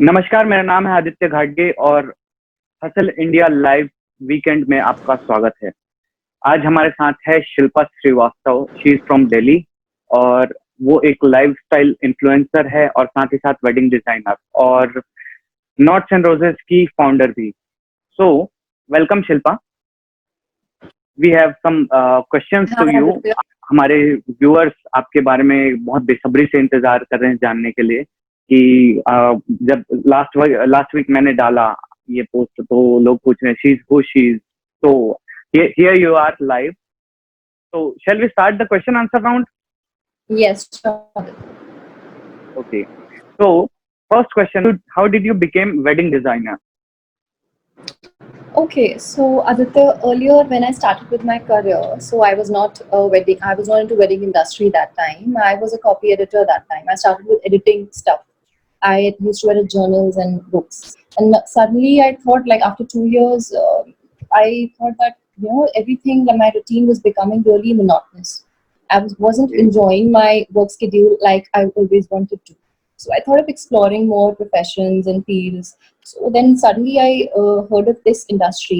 नमस्कार, मेरा नाम है आदित्य घाटगे और हसल इंडिया लाइव वीकेंड में आपका स्वागत है। आज हमारे साथ है Shilpa Srivastava. She is from Delhi और वो एक लाइफस्टाइल इन्फ्लुएंसर है और साथ ही साथ वेडिंग डिजाइनर और नॉट्स एंड रोजेस की फाउंडर भी। So welcome Shilpa. We have some questions to हाँ यू। आदित्य। हमारे व्यूअर्स आपके बारे में बहुत बेसब्री से इंतजार कर रहे हैं जानने के लिए कि जब लास्ट वीक मैंने डाला ये पोस्ट तो लोग पूछ रहे हैं she is who she is. तो हियर यू आर लाइव। तो shall we start the question answer round? Yes, sure. Okay. So first question, how did you become wedding designer? Okay, so Aditya, earlier when I started with my career, so I was not into wedding industry that time. I was a copy editor that time. I started with editing stuff. I used to edit journals and books. And suddenly I thought, like after 2 years, I thought that everything, my routine was becoming really monotonous. Wasn't Okay. enjoying my work schedule like I always wanted to. So I thought of exploring more professions and fields. So then suddenly I heard of this industry,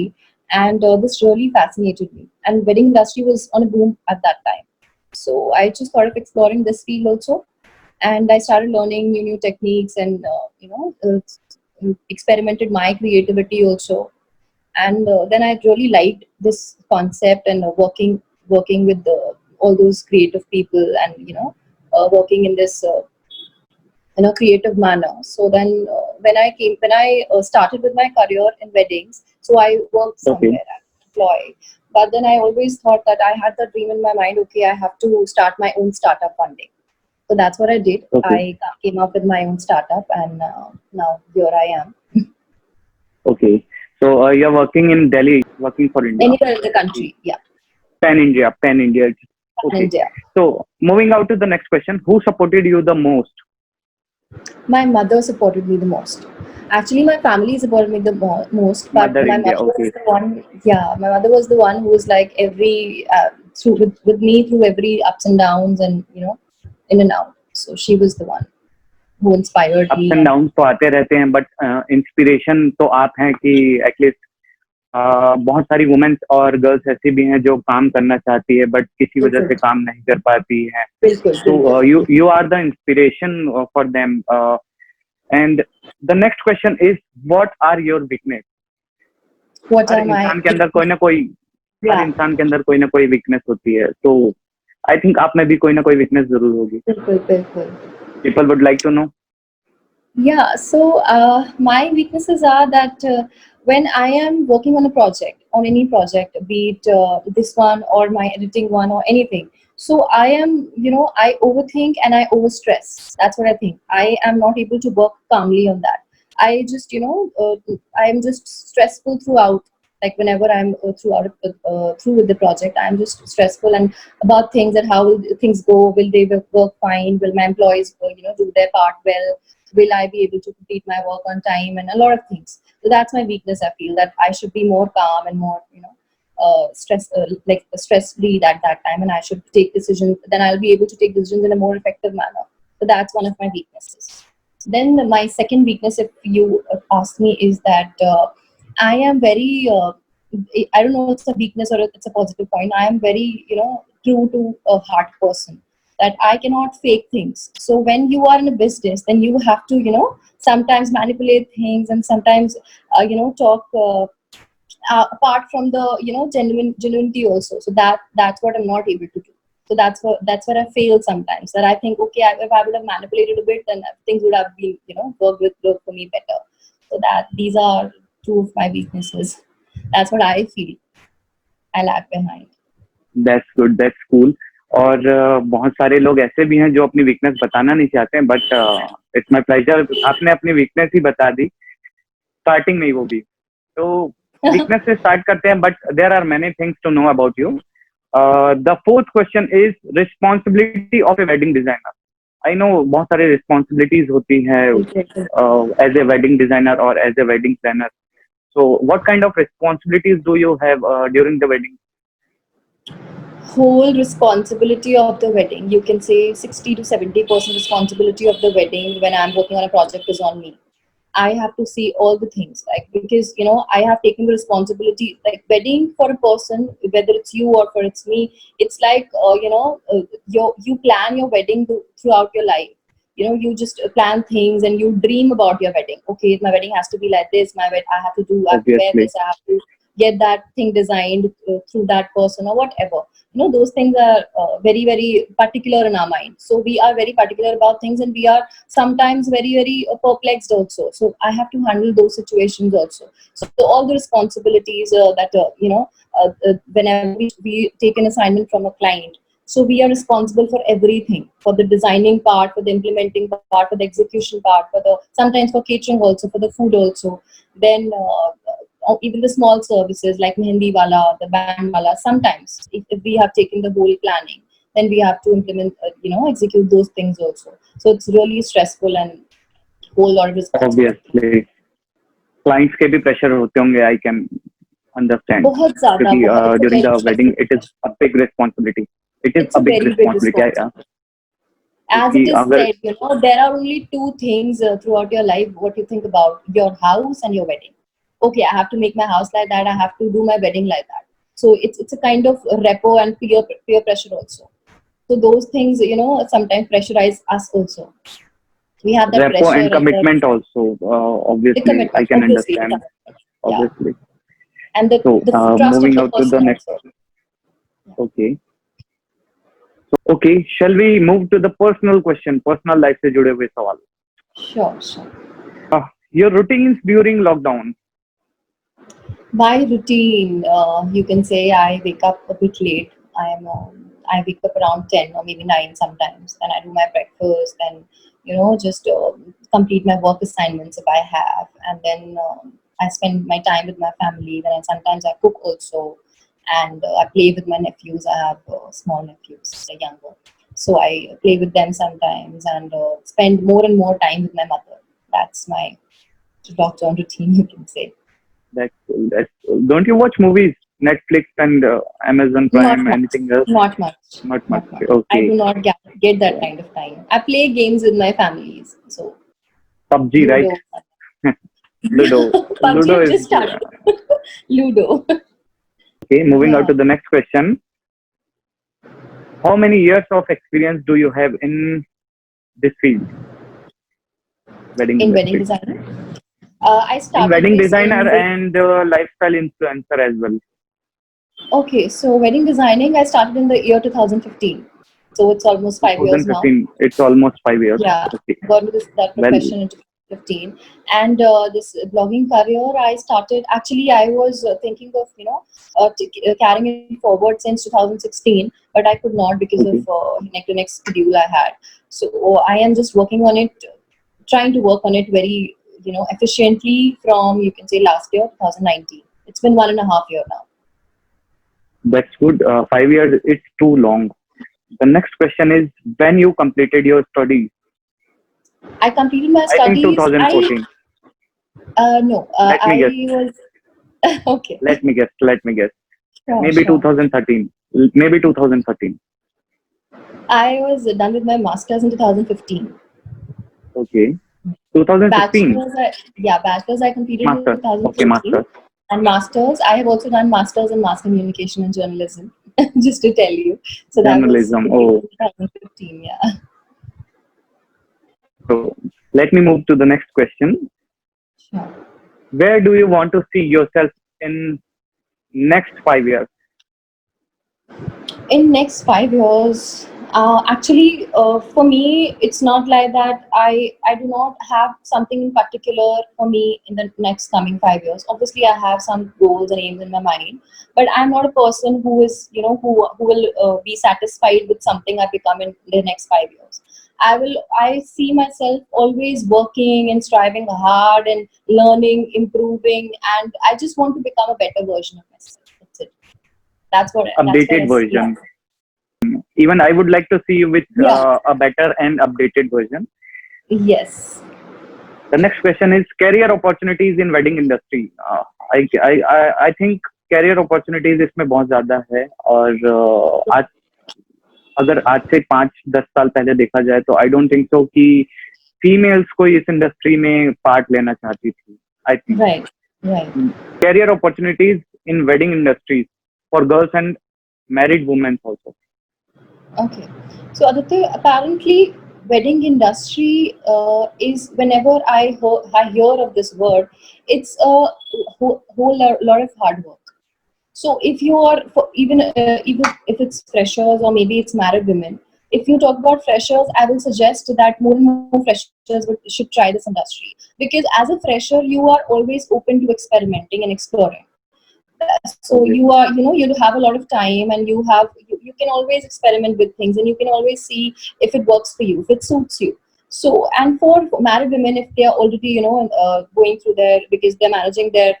and this really fascinated me. And wedding industry was on a boom at that time. So I just thought of exploring this field also, and I started learning new techniques and experimented my creativity also. And then I really liked this concept and working with all those creative people, and working in this in a creative manner. So then when I started with my career in weddings, so I worked Okay. somewhere as an employee. But then I always thought that I had the dream in my mind, okay, I have to start my own startup one day. So that's what I did. Okay. I came up with my own startup, and now here I am. Okay. So you're working in Delhi, working for India. Anywhere in the country, yeah, Pan India. in Okay. India. So moving out to the next question, who supported you the most? My mother supported me the most. Actually, my family supported me the most, but Mother my India. mother was Okay. the one. Yeah, my mother was the one who was like every through with me through every ups and downs, and in and out. So she was the one who inspired ups me. And And down तो आते रहते हैं but inspiration तो आप हैं कि at least बहुत सारी वुमेन्स और गर्ल्स ऐसी भी हैं जो काम करना चाहती है बट किसी वजह बिल्कुल से काम नहीं कर पाती है। बिल्कुल तो बिल्कुल। You are the inspiration for them. And the next question is what are your weakness? What हर are my इंसान के अंदर कोई ना कोई हर yeah, इंसान के अंदर कोई ना कोई वीकनेस होती है। तो आई थिंक आप में भी कोई ना कोई वीकनेस जरूर होगी। बिल्कुल बिल्कुल। People would like to know. Yeah, so my weaknesses are that when I am working on a project, on any project, be it this one or my editing one or anything, so I am, I overthink and I overstress. That's what I think. I am not able to work calmly on that. I just, I am just stressful throughout. Like whenever I'm through with the project, I'm just stressful and about things, that how will things go? Will they work fine? Will my employees, do their part well? Will I be able to complete my work on time, and a lot of things. So that's my weakness. I feel that I should be more calm and more stress free at that time, and I should take decisions. Then I'll be able to take decisions in a more effective manner. So that's one of my weaknesses. Then my second weakness, if you ask me, is that I am very I don't know, it's a weakness or it's a positive point. I am very true to a heart person, that I cannot fake things. So when you are in a business, then you have to, sometimes manipulate things, and sometimes, talk apart from the, genuinity also. So that's what I'm not able to do. So that's where I fail sometimes. That I think, okay, if I would have manipulated a bit, then things would have been, worked for me better. So that these are two of my weaknesses. That's what I feel I lag behind. That's good, that's cool. और बहुत सारे लोग ऐसे भी हैं जो अपनी weakness बताना नहीं चाहते हैं बट इट्स माय प्लेजर, आपने अपनी वीकनेस ही बता दी स्टार्टिंग में ही वो भी। तो वीकनेस से स्टार्ट करते हैं but there are many things to know about you. The fourth question is responsibility of a wedding designer. I know बहुत सारी रिस्पॉन्सिबिलिटीज होती हैं एज ए वेडिंग डिजाइनर और as a wedding planner. So what kind of responsibilities do you have during the wedding? Whole responsibility of the wedding, you can say 60 to 70% responsibility of the wedding when I'm working on a project is on me. I have to see all the things, like, because I have taken the responsibility. Like, wedding for a person, whether it's you or for it's me, it's like you plan your wedding throughout your life. You just plan things and you dream about your wedding. Okay, my wedding has to be like this. I have to wear Obviously. this. I have to get that thing designed through that person or whatever. Those things are very, very particular in our mind. So we are very particular about things, and we are sometimes very, very perplexed also. So I have to handle those situations also. So all the responsibilities that whenever we take an assignment from a client, so we are responsible for everything, for the designing part, for the implementing part, for the execution part, for the sometimes for catering also, for the food also. Then even the small services like mehendi wala, the band wala. Sometimes, if we have taken the whole planning, then we have to implement, execute those things also. So it's really stressful and whole lot of responsibility. Obviously, clients के भी pressure होते होंगे, I can understand. बहुत ज़्यादा, क्योंकि बहुत, it's a during very the wedding, stressful it is a big responsibility. It is it's a a big very big responsibility. responsibility. As क्योंकि it is अगर said, there are only two things throughout your life what you think about: your house and your wedding. Okay, I have to make my house like that. I have to do my wedding like that. So it's a kind of repo and peer pressure also. So those things, sometimes pressurize us also. We have that repo pressure and and commitment also, the obviously, I commitment, can obviously, the understand. commitment. Yeah, Obviously. and So, the trust of moving the out to the person next. also. Okay. So, okay, shall we move to the personal question, personal life से जुड़े हुए सवाल. Sure, sure. Your routines during lockdown. My routine, you can say I wake up a bit late. I wake up around 10 or maybe 9 sometimes. Then I do my breakfast and, just complete my work assignments if I have. And then I spend my time with my family. Then sometimes I cook also. And I play with my nephews. I have small nephews, they're younger. So I play with them sometimes and spend more and more time with my mother. That's my lockdown routine, you can say. That's cool. That's cool. Don't you watch movies? Netflix and Amazon Not Prime, much. anything else? Not much. Not much. Not much. I Okay. do not get that kind of time. I play games with my families. So PUBG, right? Ludo. Ludo. PUBG Ludo have is just started. Ludo. okay. Moving out Yeah. to the next question. How many years of experience do you have in this field, wedding In wedding industry? designer. I In started wedding this in designer the, and lifestyle influencer as well. okay, so wedding designing I started in the year 2015. So it's almost 5 years now. 2015. It's almost 5 years. Yeah, Okay. got into that Well, profession in 2015. And this blogging career I started, actually I was thinking of carrying it forward since 2016, but I could not because of okay. neck to neck schedule I had. So I am just working on it, trying to work on it very efficiently from, you can say, last year 2019. It's been 1.5 years now. That's good. 5 years. It's too long. The next question is when you completed your studies. I completed my I think studies. 2014. No, Let me I guess. was okay. Let me guess. Let me guess. Sure, Maybe sure. 2013. Maybe 2013. I was done with my masters in 2015. Okay. 2015. Bachelor's I completed in Master. Okay, 2014, master. and masters I have also done masters in mass communication and journalism. Just to tell you, so that was Journalism. completed Oh, in 2015. Yeah. so let me move to the next question. Sure. Where do you want to see yourself in next 5 years? In next 5 years, actually, for me it's not like that. I do not have something in particular for me in the next coming 5 years. Obviously I have some goals and aims in my mind, but I'm not a person who is who will be satisfied with something I become in the next 5 years. I see myself always working and striving hard and learning, improving, and I just want to become a better version of myself. That's it. That's where I Updated see. version. Even I would like to see you with Yeah. a better and updated version. Yes. The next question is career opportunities in wedding industry. I think career opportunities इसमें बहुत ज़्यादा है और आज अगर आज से 5-10 साल पहले देखा जाए तो I don't think so कि फीमेल्स कोई इस इंडस्ट्री में पार्ट लेना चाहती थी, I think. Right. Right. Career opportunities in wedding industries for girls and married women also. Okay. So Aditya, apparently wedding industry is, whenever I hear of this word, it's a lot of hard work. So if you are even if it's freshers or maybe it's married women, if you talk about freshers, I will suggest that more and more freshers should try this industry, because as a fresher you are always open to experimenting and exploring. So Okay. you are, you have a lot of time, and you can always experiment with things, and you can always see if it works for you, if it suits you. So, and for married women, if they are already, going through their, because they're managing their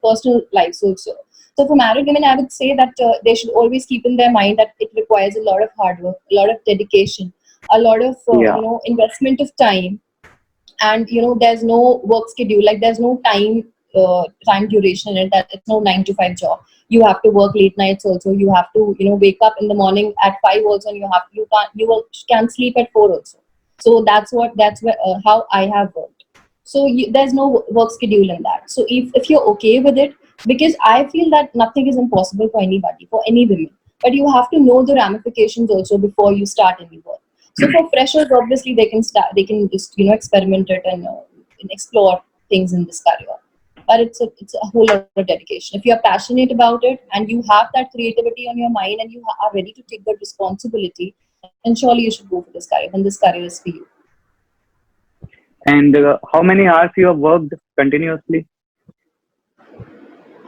personal lives also. So for married women, I would say that they should always keep in their mind that it requires a lot of hard work, a lot of dedication, a lot of Yeah. investment of time. And there's no work schedule, like there's no time duration in it, that it's no 9 to 5 job. You have to work late nights also, you have to wake up in the morning at 5 also, and can't sleep at 4 also. So that's where how I have worked. So there's no work schedule in that. So if you're okay with it, because I feel that nothing is impossible for anybody, for any women, but you have to know the ramifications also before you start any work. So for freshers, obviously they can start, they can just experiment it and explore things in this career. But it's a whole lot of dedication. If you are passionate about it and you have that creativity on your mind and you are ready to take that responsibility, then surely you should go for this career. Then this career is for you. And how many hours you have worked continuously?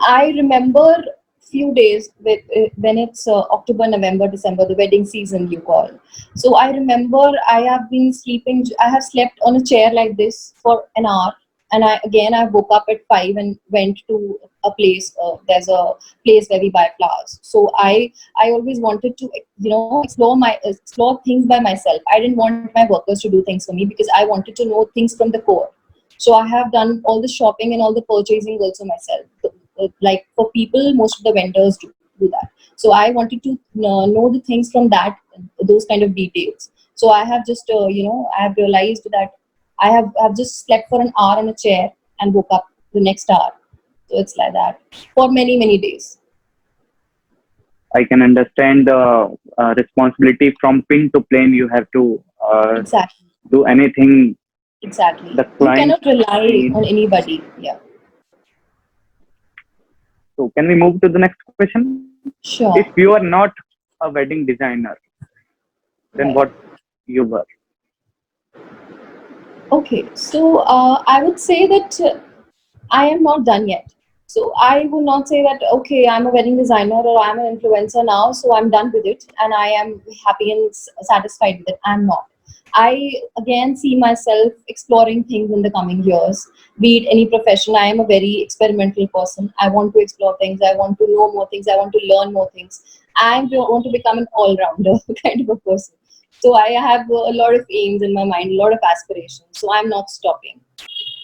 I remember few days when it's October, November, December, the wedding season you call. So I remember I have been sleeping. I have slept on a chair like this for an hour, and I woke up at 5 and went to a place. There's a place where we buy flowers. So I always wanted to explore things by myself. I didn't want my workers to do things for me, because I wanted to know things from the core. So I have done all the shopping and all the purchasing also myself. Like for people, most of the vendors do that. So I wanted to know the things from those kind of details. So I have just I have realized that I've just slept for an hour on a chair and woke up the next hour. So it's like that for many days. I can understand the responsibility from pin to plane. You have to Exactly. do anything Exactly. the You client cannot rely needs. on anybody. Yeah. So can we move to the next question? If Sure. you are not a wedding designer, then Right. what you were? Okay. So I would say that I am not done yet. So I would not say that, okay, I'm a wedding designer or I'm an influencer now, so I'm done with it and I am happy and satisfied with it. I'm not. I again see myself exploring things in the coming years, be it any profession. I am a very experimental person. I want to explore things. I want to know more things. I want to learn more things. I want to become an all-rounder kind of a person. So I have a lot of aims in my mind, a lot of aspirations. So I'm not stopping.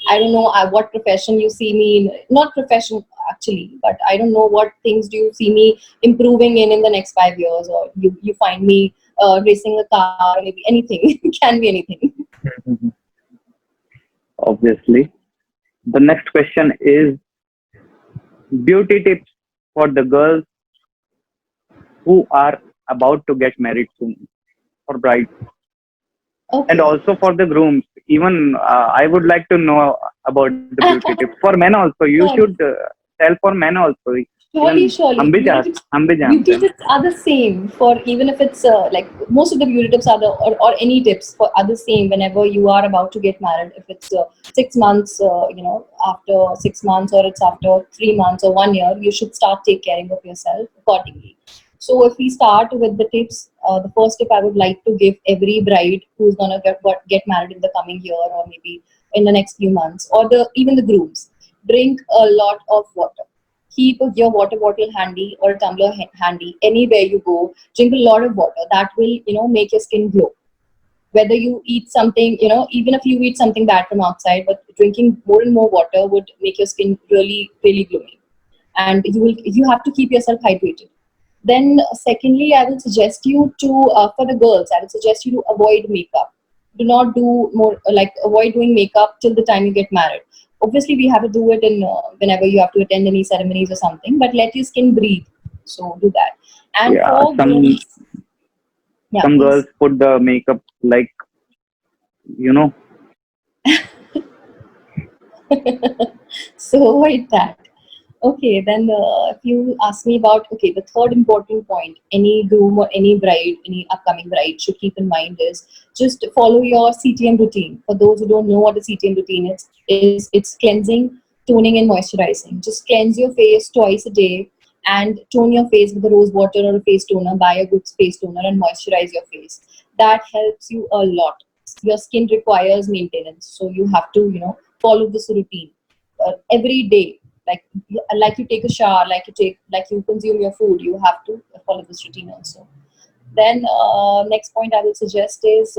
I don't know what profession you see me in, not profession actually, but I don't know what things do you see me improving in the next 5 years, or you find me racing a car, or maybe anything. It can be anything. Obviously. The next question is beauty tips for the girls who are about to get married soon, for brides, and Okay. also for the grooms. Even I would like to know about the beauty tips for men also. You Sure. should tell for men also. Surely, Even surely. हम भी जानते Beauty हैं. tips are the same for, even if it's like most of the beauty tips are or any tips for are the same whenever you are about to get married. If it's 6 months, after 6 months, or it's after 3 months or 1 year, you should start take caring of yourself accordingly. So if we start with the tips, the first tip I would like to give every bride who's gonna get married in the coming year, or maybe in the next few months, or even the grooms, drink a lot of water. Keep your water bottle handy or a tumbler handy anywhere you go. Drink a lot of water. That will make your skin glow. Whether you eat something, even if you eat something bad from outside, but drinking more and more water would make your skin really really glowing. And you have to keep yourself hydrated. Then secondly, I will suggest you to for the girls, I will suggest you to avoid makeup. Do not do more, like avoid doing makeup till the time you get married. Obviously, we have to do it in whenever you have to attend any ceremonies or something, but let your skin breathe. So do that. And Yeah, for girls, yeah, some girls please. put the makeup like, you know, So avoid that. Okay, then if you ask me about, okay, the third important point any groom or any bride, any upcoming bride should keep in mind is just follow your CTM routine. For those who don't know what a CTM routine is it's cleansing, toning, and moisturizing. Just cleanse your face twice a day and tone your face with a rose water or a face toner. Buy a good face toner and moisturize your face. That helps you a lot. Your skin requires maintenance, so you have to, follow this routine every day, like you take a shower, like you consume your food, you have to follow this routine also. Then next point I will suggest is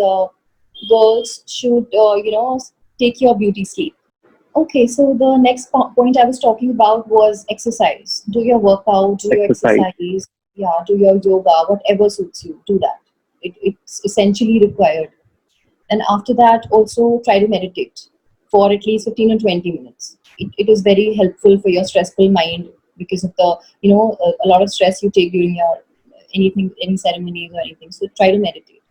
girls should take your beauty sleep. Okay, so the next point I was talking about was exercise. Do your workout, do your exercise. exercise, yeah, do your yoga, whatever suits you, do that. It's essentially required. And after that, also try to meditate for at least 15 or 20 minutes. It is very helpful for your stressful mind because of the, a lot of stress you take during your anything, any ceremonies or anything. So try to meditate.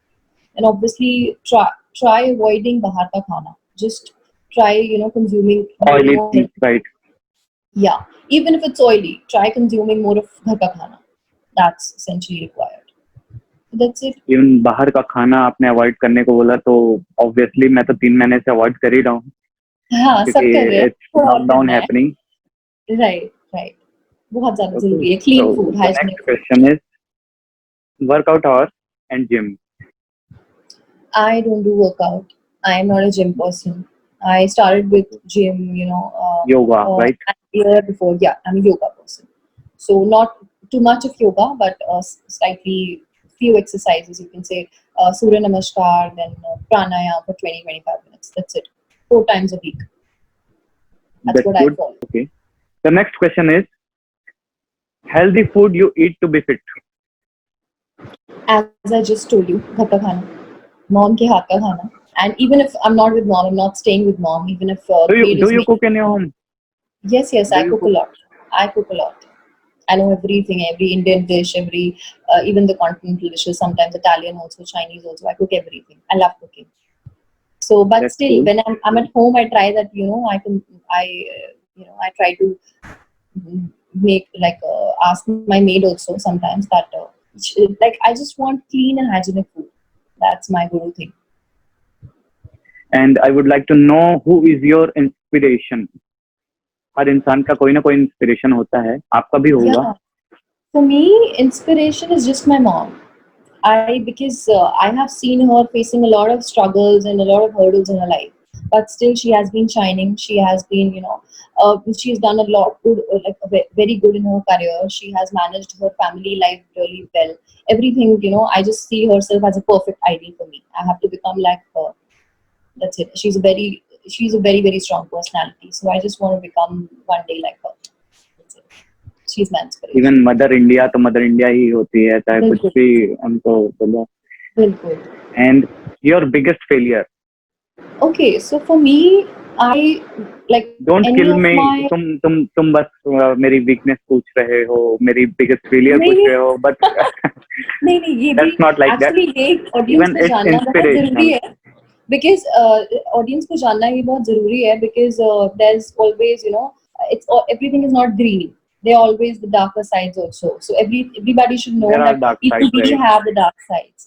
And obviously try avoiding bahar ka khana. Just try, consuming Oily more things, healthy. right? Yeah, even if it's oily, try consuming more of ghar ka khana. That's essentially required. So that's it. Even बाहर का खाना आपने avoid करने को बोला, तो obviously मैं तो 3 महीने से अवॉइड कर ही रहा हूँ, हाँ, क्योंकि सब कर रहे हैं, इट्स थोड़ा और लॉकडाउन करना है. हैपनिंग. Right, right. बहुत ज़्यादा ओके, ज़रूरी है. So clean food, the hygienic next food. Question is workout hours and gym. I don't do workout. I am not a gym person. I started with gym, yoga, right? a year before. Yeah, I'm a yoga person. So not too much of yoga, but slightly few exercises. You can say Surya Namaskar, then pranayama for 20-25 minutes. That's it. 4 times a week. That's That's what I good. follow. Okay. The next question is healthy food you eat to be fit. As I just told you, घर का खाना, mom के हाथ का खाना. And even if I'm not with mom, I'm not staying with mom. Even if Do the you meal do is you made. cook in your home? Yes, yes, Do I you cook a cook? lot. I cook a lot. I know everything, every Indian dish, every even the continental dishes. Sometimes Italian also, Chinese also. I cook everything. I love cooking. So, but That's still, cool. when I'm at home, I try that I try to make ask my maid also sometimes that like I just want clean and hygienic food. That's my guru thing. And I would like to know who is your inspiration. हर इंसान का कोई ना कोई inspiration होता है, आपका भी होगा. Yeah, for me, inspiration is just my mom. Because I have seen her facing a lot of struggles and a lot of hurdles in her life, but still she has been shining. She has been, she's done a lot good, very good in her career. She has managed her family life really well. Everything, I just see herself as a perfect ideal for me. I have to become like her. That's it. She's a very, very strong personality. So I just want to become one day like her. That's it. She's my inspiration. Even mother India तो mother India ही होती है, चाहे कुछ बिल्कुल, भी उनको बोलो. बिल्कुल. And your biggest failure. Okay, so for me, I like don't any kill of me. my. तुम बस मेरी वीकनेस पूछ रहे हो, मेरी बिगेस्ट फेलियर नहीं पूछ नहीं रहे हो, बट नहीं नहीं, ये भी that's not like that. Actually ये ऑडियंस इवन को इट्स जानना बहुत जरूरी इंस्पिरेशनल. है. बिकॉज ऑडियंस को जानना ये बहुत जरूरी है. Because there is always, it's everything is not green. There are always the darker sides also. So everybody should know there are that dark people sides, do right? have the dark sides.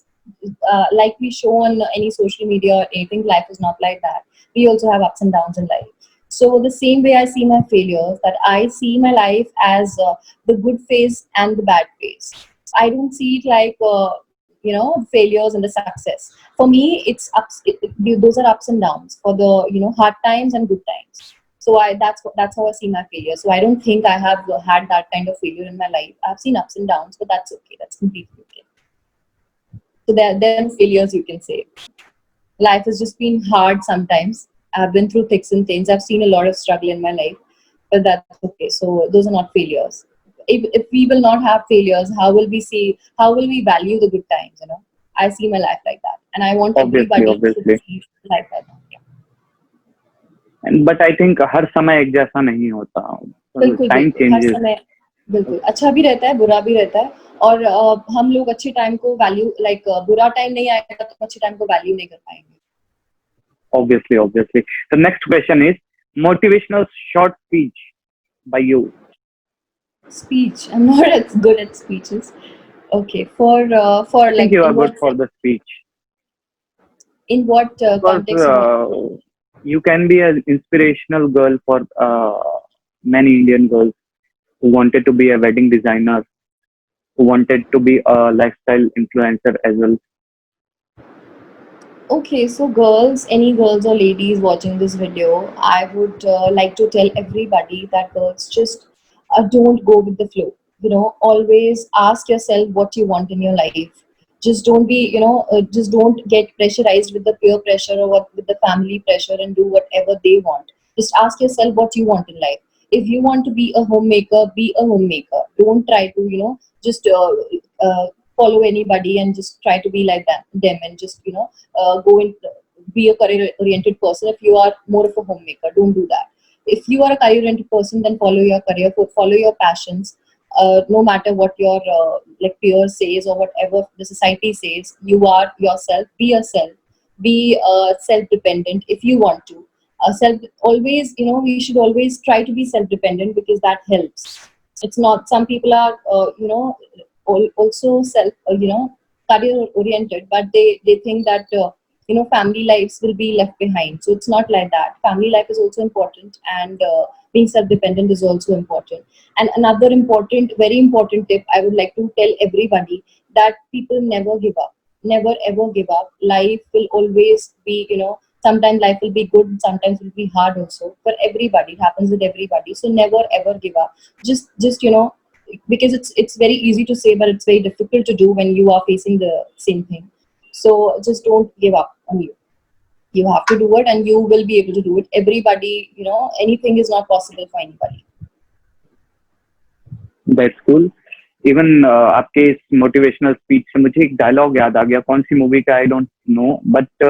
Like we show on any social media or anything, life is not like that. We also have ups and downs in life. So the same way I see my failures, that I see my life as the good phase and the bad phase. I don't see it like failures and the success. For me, it's ups. Those are ups and downs for the hard times and good times. So that's how I see my failure. So I don't think I have had that kind of failure in my life. I've seen ups and downs, but that's okay. That's completely okay. So there are failures, you can say. Life has just been hard sometimes. I've been through thicks and thins. I've seen a lot of struggle in my life, but that's okay. So those are not failures. If we will not have failures, how will we see? How will we value the good times? I see my life like that, and I want Obviously, everybody to obviously. see life like that. Yeah. But I think हर समय एक जैसा नहीं होता, बिल्कुल time बिल्कुल, हर changes. समय बिल्कुल अच्छा भी रहता है, बुरा भी रहता है, और हम लोग अच्छे टाइम को वैल्यू बुरा टाइम नहीं आएगा तो अच्छे टाइम को वैल्यू नहीं कर पाएंगे. Obviously, obviously. The next question is motivational short speech by you. Speech, I'm not as good at speeches. Okay, for I think like you are in good what for the speech because context you want? you can be an inspirational girl for many Indian girls who wanted to be a wedding designer, who wanted to be a lifestyle influencer as well. Okay, so girls, any girls or ladies watching this video, I would like to tell everybody that girls just don't go with the flow. You know, always ask yourself what you want in your life. Just don't be, just don't get pressurized with the peer pressure or what with the family pressure and do whatever they want. Just ask yourself what you want in life. If you want to be a homemaker, be a homemaker. Don't try to, just follow anybody and just try to be like them and just, go and be a career oriented person. If you are more of a homemaker, don't do that. If you are a career oriented person, then follow your career, follow your passions. No matter what your like peer says or whatever the society says, you are yourself. Be yourself. Be self dependent if you want to. Self always, we should always try to be self dependent because that helps. It's not, some people are also self career oriented, but they think that family lives will be left behind. So it's not like that. Family life is also important, and being self dependent is also important. And another important, very important tip I would like to tell everybody, that people never give up. Never ever give up. Life will always be, sometimes life will be good, sometimes it will be hard also. For everybody, it happens with everybody. So never ever give up. Just because it's very easy to say, but it's very difficult to do when you are facing the same thing. So just don't give up on you. You have to do it, and you will be able to do it. Everybody, anything is not possible for anybody. That's cool. Even आपके इस motivational speech से मुझे एक dialogue याद आ गया, कौन सी movie का I don't know, but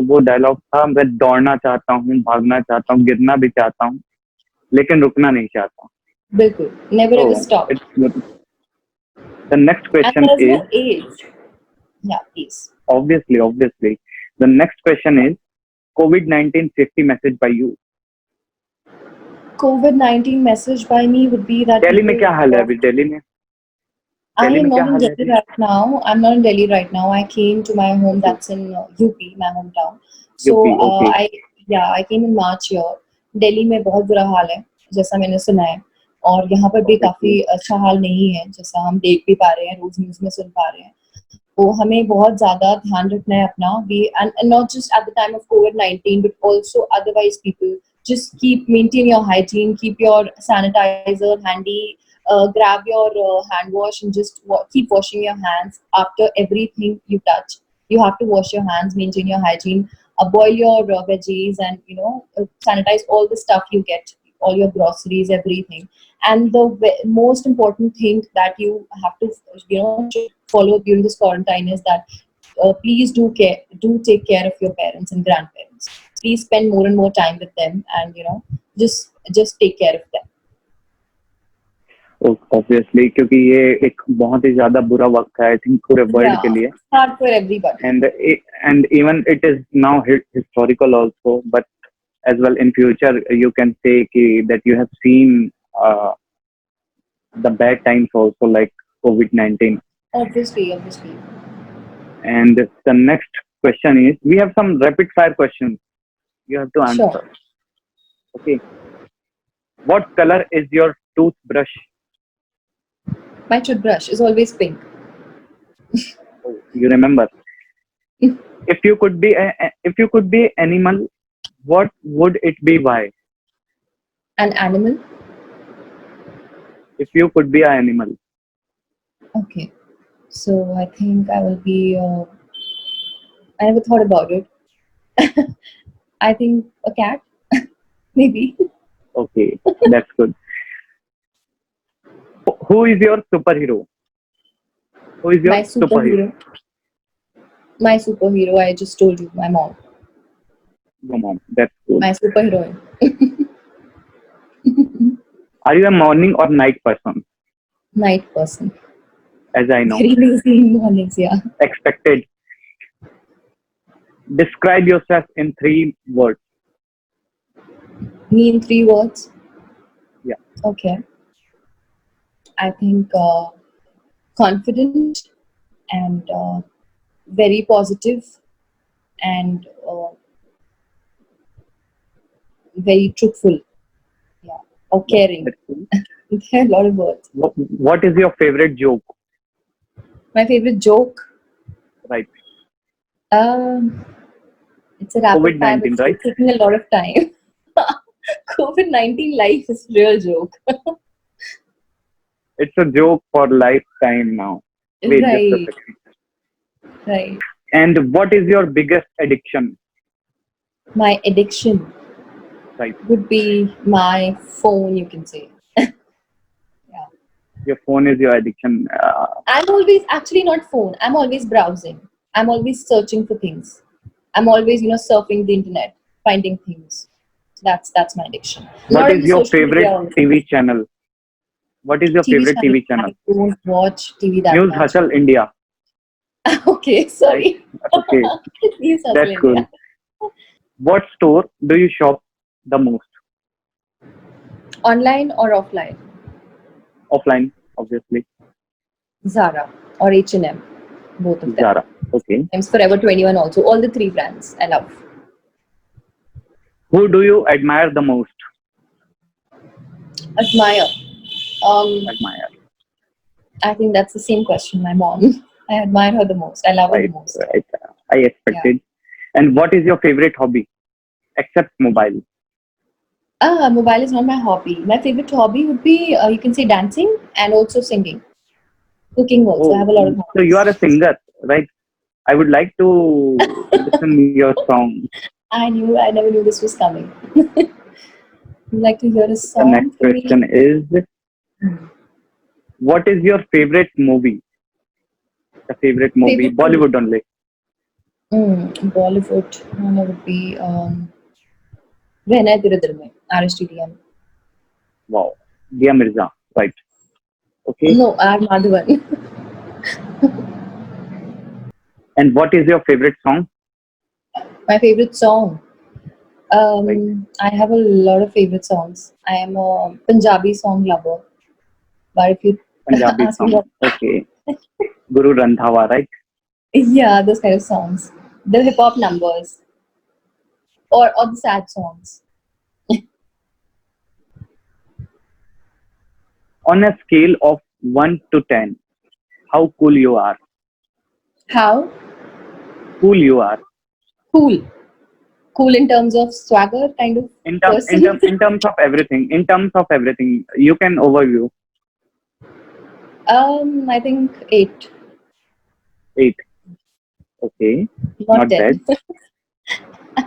वो डायलॉग था, मैं दौड़ना चाहता हूँ, भागना चाहता हूँ, गिरना भी चाहता हूँ, लेकिन रुकना नहीं चाहता. बिल्कुल, never ever So stop. the next And question there is is no age. Yeah, please. obviously the next question is COVID-19 safety message by you. COVID-19 message by me would be that Delhi में people. क्या हाल है अभी? दिल्ली में I am क्या not in हाल है Delhi अभी? right now. I'm not in Delhi right now. I came to my home that's in UP, my hometown. So UP. Okay. I came in March here. Delhi में बहुत बुरा हाल है, जैसा मैंने सुना है, और यहाँ पर भी काफी अच्छा हाल नहीं है, जैसा हम देख भी पा रहे हैं, रोज न्यूज में सुन पा रहे हैं. तो हमें बहुत ज्यादा ध्यान रखना है अपना भी, and not just at the time of COVID-19, but also otherwise people just maintain your hygiene, keep your sanitizer handy, grab your hand wash and just keep washing your hands after everything you touch. You have to wash your hands, maintain your hygiene, boil your veggies, and sanitize all the stuff you get, all your groceries, everything. And the most important thing that you have to should follow during this quarantine is that please do take care of your parents and grandparents. Please spend more and more time with them, and just take care of them. Obviously, क्योंकि ये एक बहुत ही ज्यादा बुरा वक्त है I think पूरे world के लिए, hard for everybody. and even it is now historical also, but as well in future you can say that you have seen the bad times also, like COVID-19. Obviously. And the next question is, we have some rapid fire questions you have to answer. Sure. Okay. What color is your toothbrush? My toothbrush is always pink. Oh, you remember. If you could be animal, what would it be? Why? An animal? If you could be an animal. Okay. So I think I will be I never thought about it. I think a cat. Maybe. Okay, that's good. Who is your superhero? Who is your My superhero. My superhero, I just told you, my mom. Your mom. That's cool. My superheroine. Are you a morning or night person? Night person. As I know. Very lazy in mornings, yeah. Expected. Describe yourself in 3 words. Me in 3 words. Yeah. Okay. I think confident and very positive and very truthful. Yeah. Or Wow, caring. that's cool. There are a lot of words. What is your favorite joke? My favorite joke. Right. Um, it's a rapid fire, but COVID-19, right? it's taking a lot of time. COVID-19 life is real joke. It's a joke for lifetime now. Wait, just a Right, second. right. And what is your biggest addiction? My addiction Right. would be my phone, you can say. Yeah. Your phone is your addiction. I'm always actually not phone. I'm always browsing. I'm always searching for things. I'm always, surfing the internet, finding things. That's my addiction. What Not on is the your social media favorite also. TV channel? What is your TV favorite channel. TV channel? I don't watch TV that News much. Hustle India. Okay, Right. sorry. Okay. Please hustle That's cool. India. What store do you shop the most? Online or offline? Offline, obviously. Zara or H&M, both of them. Zara. Okay. Times Forever 21 also. All the three brands I love. Who do you admire the most? Admire. Um, Admire. I think that's the same question. My mom. I admire her the most. I love her the Right. most. Right. I Yeah. expected. And what is your favorite hobby? Except mobile. Mobile is not my hobby. My favorite hobby would be, you can say, dancing and also singing. Cooking also. I Oh, have a lot of so you are a hobbies. singer, right? I would like to listen your song. I never knew this was coming. Would you like to hear a The next song from me? question is, what is your favorite movie? The favorite movie, Favorite movie? Bollywood only. Bollywood. One would be Rehna Hai Tere Dil Mein, RSTDM. Wow, Dia Mirza, right? Okay. No, R Madhavan. And what is your favorite song? My favorite song. Right, I have a lot of favorite songs. I am a Punjabi song lover. But if you Punjabi ask me song. what, Okay, Guru Randhawa, right? yeah, those kind of songs. The hip hop numbers or the sad songs. On a scale of 1 to 10, how cool you are? How? Cool you are. Cool. Cool in terms of swagger kind of person. In terms of everything. In terms of everything, you can overview. I think 8, 8. Okay, not not bad. 10.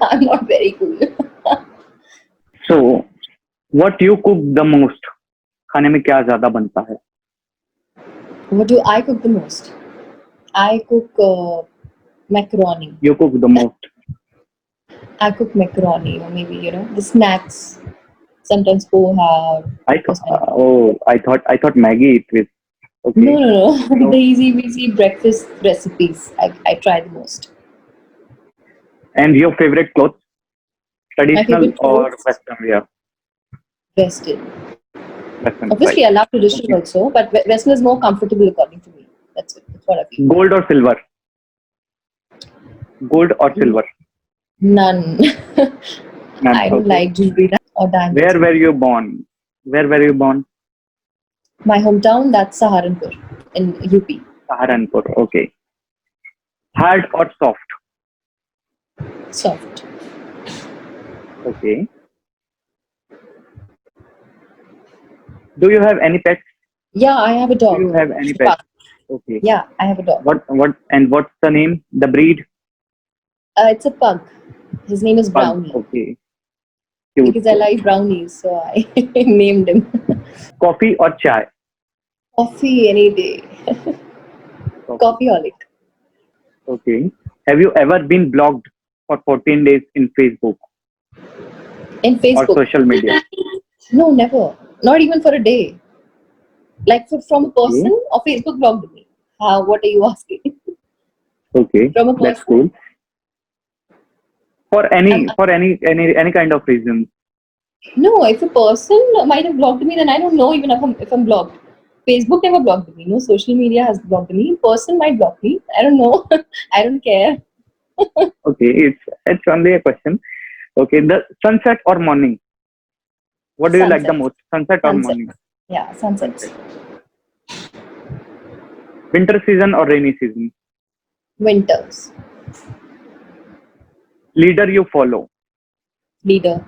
I'm not very cool. So, what you cook the most? खाने में क्या ज्यादा बनता है? What do I cook the most? I cook macaroni. You cook the most. I cook macaroni or maybe, the snacks. Sometimes poha. I Those kind of things. I thought Maggie it with. No, Okay. no, no. So, The easy breakfast recipes I try the most. and your favorite clothes? My Traditional favorite or clothes, Western wear? Western. Western, right? Obviously, I love traditional Okay. also, but Western is more comfortable according to me. That's it. That's what I feel. Gold or silver? Gold or silver? None. None. I don't Okay. like jewelry or diamonds. Where were you born? Where were you born? My hometown, that's Saharanpur in UP. Saharanpur. Okay. Hard or soft? Soft. Okay. Do you have any pets? Yeah, I have a Do you dog. have any It's a pets? pug. Okay. Yeah, I have a dog. What's the name? The breed? It's a pug. His name is Pug. Brownie Okay. Cute. because I like brownies, so I named him. Coffee or chai? Coffee any day. Coffee. Coffeeholic. Okay. Have you ever been blocked for 14 days in Facebook In or Facebook? social media? No, never. Not even for a day. Like from a Okay, person, or Facebook blocked me. What are you asking? okay, From a that's person? cool. For I'm, any kind of reason. no, if a person might have blocked me, then I don't know even if I'm blocked. Facebook never blocked me. No social media has blocked me. Person might block me. I don't know. I don't care. Okay, it's only a question. Okay, the sunset or morning? What do you like the Sunsets. most? Sunset or Sunsets. morning? Yeah, sunsets. Sunset. Winter season or rainy season? Winters. Leader you follow. Leader.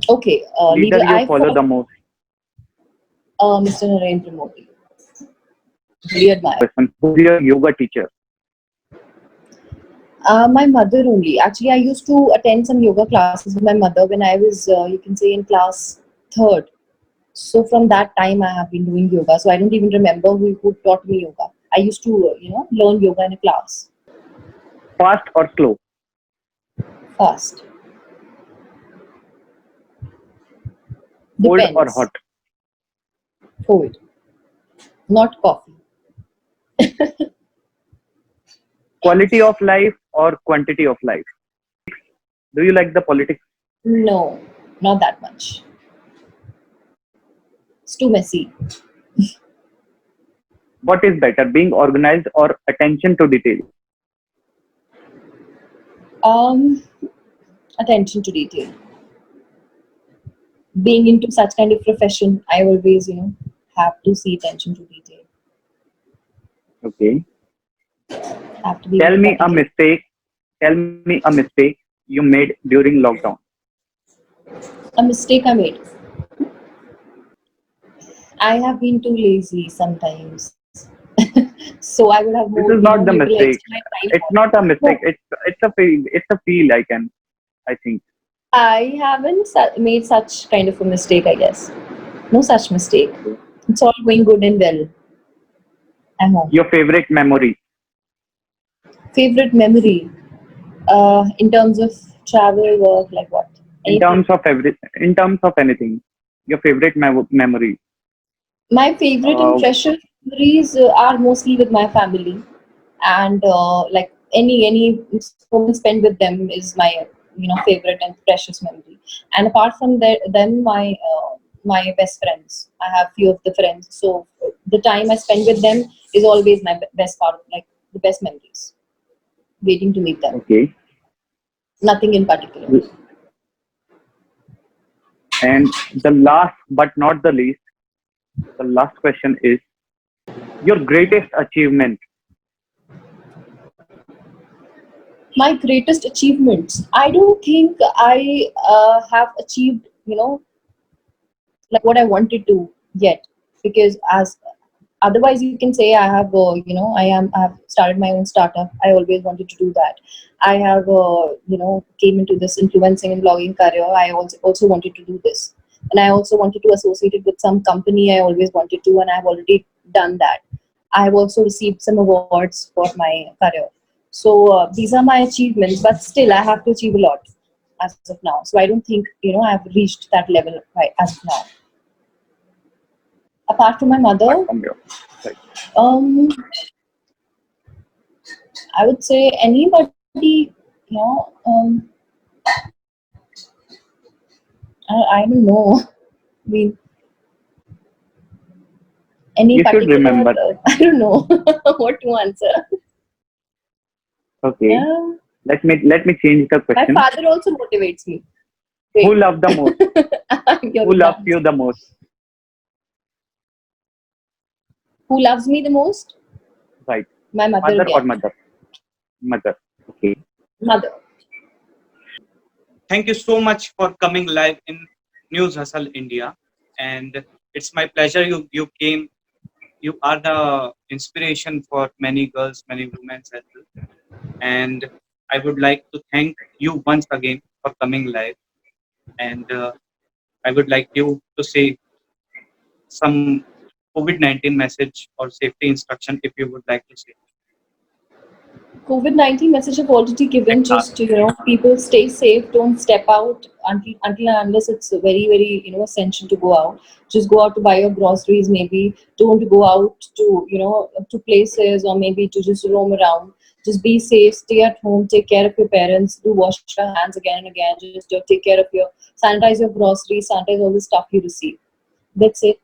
Okay. Leader Leader you I follow follow, the most. Mr. Narendra Modi. Really admire. Question. Who's your yoga teacher? My mother only. Actually, I used to attend some yoga classes with my mother when I was, you can say, in class third. So from that time, I have been doing yoga. So I don't even remember who taught me yoga. I used to, learn yoga in a class. Fast or slow? Fast. Cold or Depends. hot? Cold. Not coffee. Quality of life or quantity of life? Do you like the politics? No, not that much. It's too messy. What is better, being organized or attention to detail? Um, Attention to detail. Being into such kind of profession, I always, have to see attention to detail. Okay. Have to be Tell very me a particular. mistake. Tell me a mistake you made during lockdown. A mistake I made. I have been too lazy sometimes. So I would have This more, is not the utilized mistake. my time It's more. not a mistake. No, It's a feel. It's a feel. I think. I haven't made such kind of a mistake, I guess. No such mistake. Okay. It's all going good and well. I'm home. Your favorite memory Favorite memory, in terms of travel, work, like what? in Anything. terms of in terms of anything. Your favorite memory. My favorite and Uh, precious memories are mostly with my family, and like any moment spent with them is my favorite and precious memory. And apart from that, then my best friends. I have few of the friends, so the time I spend with them is always my best part, like the best memories. Waiting to meet them. okay. Nothing in particular. And the last but not the least, the last question is your greatest achievement. My greatest achievements. I don't think I have achieved, like what I wanted to yet, because as otherwise you can say I have, I have started my own startup. I always wanted to do that. I have, came into this influencing and blogging career. I also wanted to do this, and I also wanted to associate it with some company. I always wanted to, and I've already done that. I have also received some awards for my career. So these are my achievements, but still I have to achieve a lot as of now. So I don't think I've reached that level right as of now. Apart from my Apart mother, from your right. um, I would say anybody, I don't know. I mean, any You should particular, remember. I don't know what to answer. Okay. Yeah. Let me change the My question. father also motivates me. Who Wait, loved the most? I'm Who giving the loves answer. you the most? Who loves me the most? Right. My mother Father or again. mother? Mother. Okay. Mother. Thank you so much for coming live in News Hustle India. And it's my pleasure you came. You are the inspiration for many girls, many women as well. And I would like to thank you once again for coming live. And I would like you to say some COVID-19 message or safety instruction if you would like to say. COVID-19 message I've already given. Just people stay safe. Don't step out until and unless it's very essential to go out. Just go out to buy your groceries. Maybe don't go out to to places, or maybe to just roam around. Just be safe. Stay at home. Take care of your parents. Do wash your hands again and again. Just take care of sanitize your groceries. Sanitize all the stuff you receive. That's it.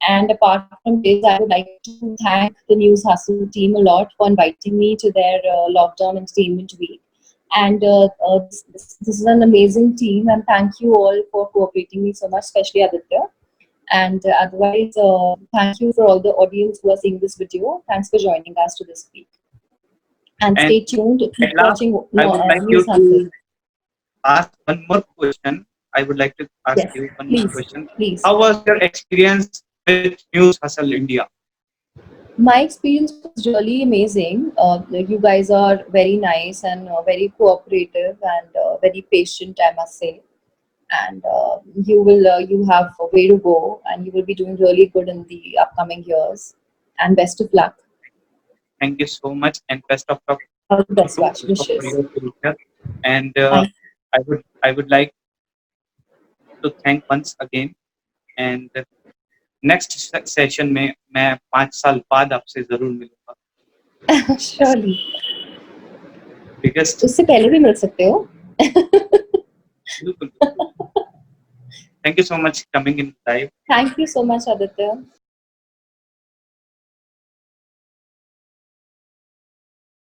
And apart from this, I would like to thank the News Hustle team a lot for inviting me to their lockdown entertainment week. And this is an amazing team, and thank you all for cooperating me so much, especially Aditya. And otherwise, thank you for all the audience who are seeing this video. Thanks for joining us to this week. And And stay tuned. Keep at last, watching I would like you News Hustle. to ask one more question. I would like to ask Yes, you one more please, question. please. How was your experience with News Hustle India? My experience was really amazing. You guys are very nice and very cooperative and very patient, I must say. And you have a way to go, and you will be doing really good in the upcoming years. And best of luck. Thank you so much, and best of luck All the best to you wishes. for your future. And Thank I would like to thank once again. And next session में मैं 5 साल बाद आपसे जरूर मिलूंगा. Surely. Biggest उससे पहले भी मिल सकते हो. बिल्कुल. Thank you so much coming in live. Thank you so much, Aditya.